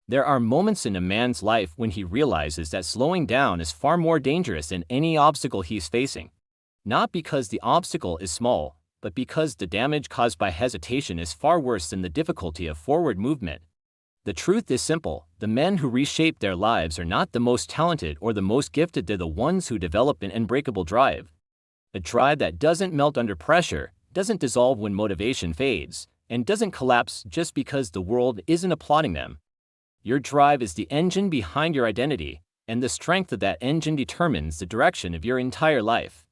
There are moments in a man's life when he realizes that slowing down is far more dangerous than any obstacle he's facing. Not because the obstacle is small, but because the damage caused by hesitation is far worse than the difficulty of forward movement. The truth is simple: the men who reshape their lives are not the most talented or the most gifted, they're the ones who develop an unbreakable drive. A drive that doesn't melt under pressure, doesn't dissolve when motivation fades, and doesn't collapse just because the world isn't applauding them. Your drive is the engine behind your identity, and the strength of that engine determines the direction of your entire life.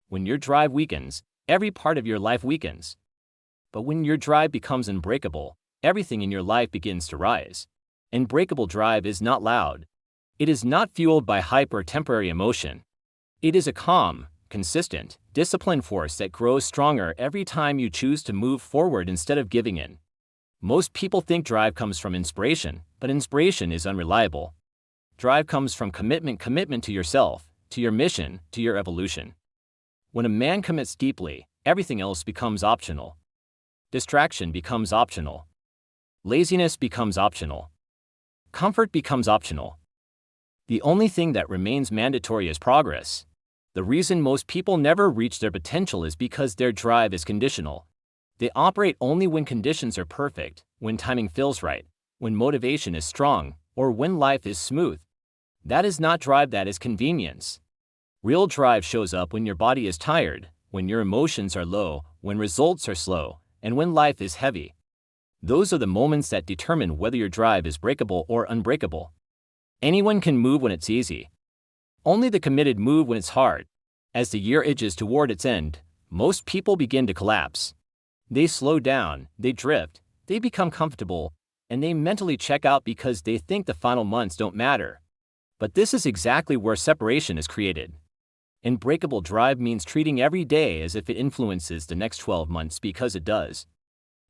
When your drive weakens, every part of your life weakens. But when your drive becomes unbreakable, everything in your life begins to rise. Unbreakable drive is not loud. It is not fueled by hype or temporary emotion. It is a calm, consistent, disciplined force that grows stronger every time you choose to move forward instead of giving in. Most people think drive comes from inspiration, but inspiration is unreliable. Drive comes from commitment to yourself, to your mission, to your evolution. When a man commits deeply, everything else becomes optional. Distraction becomes optional. Laziness becomes optional. Comfort becomes optional. The only thing that remains mandatory is progress. The reason most people never reach their potential is because their drive is conditional. They operate only when conditions are perfect, when timing feels right, when motivation is strong, or when life is smooth. That is not drive, that is convenience. Real drive shows up when your body is tired, when your emotions are low, when results are slow, and when life is heavy. Those are the moments that determine whether your drive is breakable or unbreakable. Anyone can move when it's easy. Only the committed move when it's hard. As the year edges toward its end, most people begin to collapse. They slow down, they drift, they become comfortable, and they mentally check out because they think the final months don't matter. But this is exactly where separation is created. Unbreakable drive means treating every day as if it influences the next 12 months, because it does.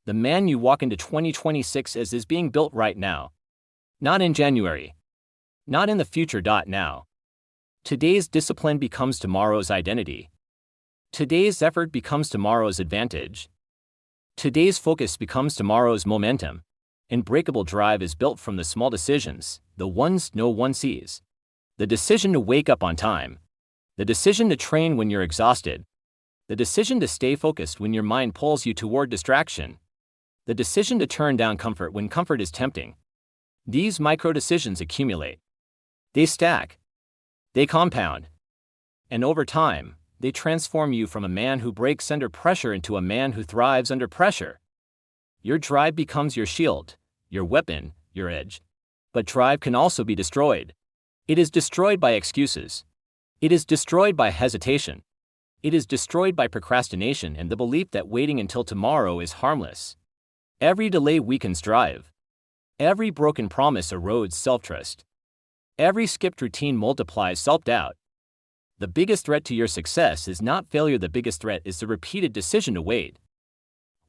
The man you walk into 2026 as is being built right now. Not in January. Not in the future. Now. Today's discipline becomes tomorrow's identity. Today's effort becomes tomorrow's advantage. Today's focus becomes tomorrow's momentum. Unbreakable drive is built from the small decisions, the ones no one sees. The decision to wake up on time. The decision to train when you're exhausted. The decision to stay focused when your mind pulls you toward distraction. The decision to turn down comfort when comfort is tempting. These micro decisions accumulate. They stack. They compound. And over time, they transform you from a man who breaks under pressure into a man who thrives under pressure. Your drive becomes your shield, your weapon, your edge. But drive can also be destroyed. It is destroyed by excuses. It is destroyed by hesitation. It is destroyed by procrastination and the belief that waiting until tomorrow is harmless. Every delay weakens drive. Every broken promise erodes self-trust. Every skipped routine multiplies self-doubt. The biggest threat to your success is not failure, the biggest threat is the repeated decision to wait.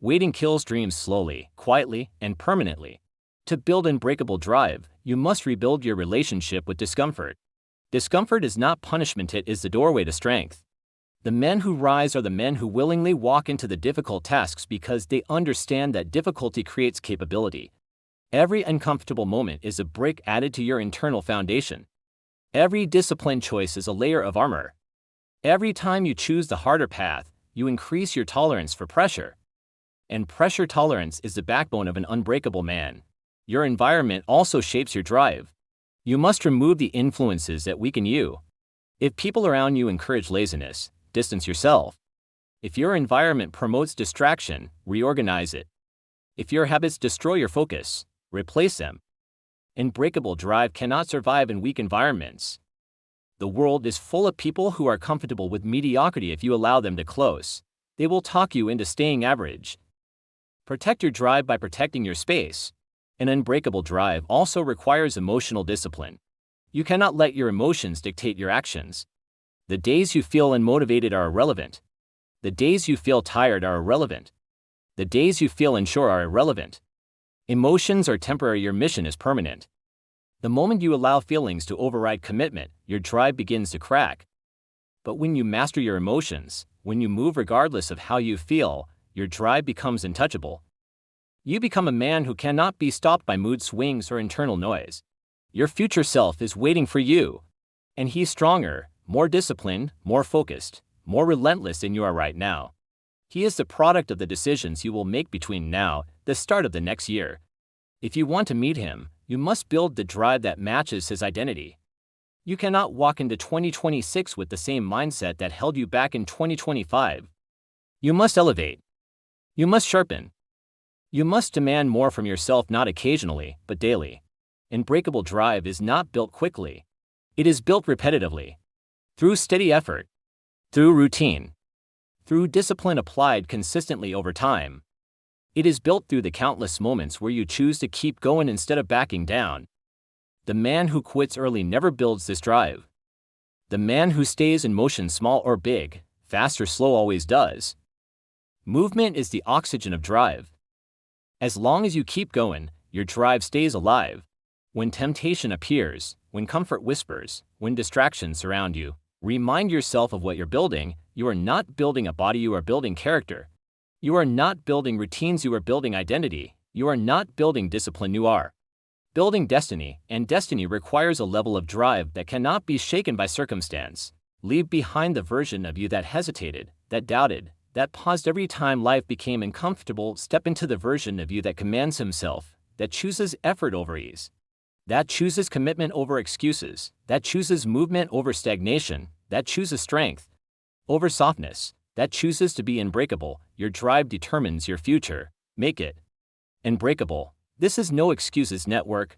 Waiting kills dreams slowly, quietly, and permanently. To build unbreakable drive, you must rebuild your relationship with discomfort. Discomfort is not punishment, it is the doorway to strength. The men who rise are the men who willingly walk into the difficult tasks because they understand that difficulty creates capability. Every uncomfortable moment is a brick added to your internal foundation. Every disciplined choice is a layer of armor. Every time you choose the harder path, you increase your tolerance for pressure. And pressure tolerance is the backbone of an unbreakable man. Your environment also shapes your drive. You must remove the influences that weaken you. If people around you encourage laziness, distance yourself. If your environment promotes distraction, reorganize it. If your habits destroy your focus, replace them. Unbreakable drive cannot survive in weak environments. The world is full of people who are comfortable with mediocrity. If you allow them to close, they will talk you into staying average. Protect your drive by protecting your space. An unbreakable drive also requires emotional discipline. You cannot let your emotions dictate your actions. The days you feel unmotivated are irrelevant. The days you feel tired are irrelevant. The days you feel unsure are irrelevant. Emotions are temporary, your mission is permanent. The moment you allow feelings to override commitment, your drive begins to crack. But when you master your emotions, when you move regardless of how you feel, your drive becomes untouchable. You become a man who cannot be stopped by mood swings or internal noise. Your future self is waiting for you. And he's stronger, more disciplined, more focused, more relentless than you are right now. He is the product of the decisions you will make between now and the start of the next year. If you want to meet him, you must build the drive that matches his identity. You cannot walk into 2026 with the same mindset that held you back in 2025. You must elevate. You must sharpen. You must demand more from yourself, not occasionally, but daily. Unbreakable Drive is not built quickly. It is built repetitively. Through steady effort. Through routine. Through discipline applied consistently over time. It is built through the countless moments where you choose to keep going instead of backing down. The man who quits early never builds this drive. The man who stays in motion, small or big, fast or slow, always does. Movement is the oxygen of drive. As long as you keep going, your drive stays alive. When temptation appears, when comfort whispers, when distractions surround you, remind yourself of what you're building. You are not building a body, you are building character. You are not building routines, you are building identity. You are not building discipline, you are building destiny, and destiny requires a level of drive that cannot be shaken by circumstance. Leave behind the version of you that hesitated, that doubted, that paused every time life became uncomfortable. Step into the version of you that commands himself, that chooses effort over ease, that chooses commitment over excuses, that chooses movement over stagnation, that chooses strength over softness, that chooses to be unbreakable. Your drive determines your future. Make it unbreakable. This is No Excuses Network.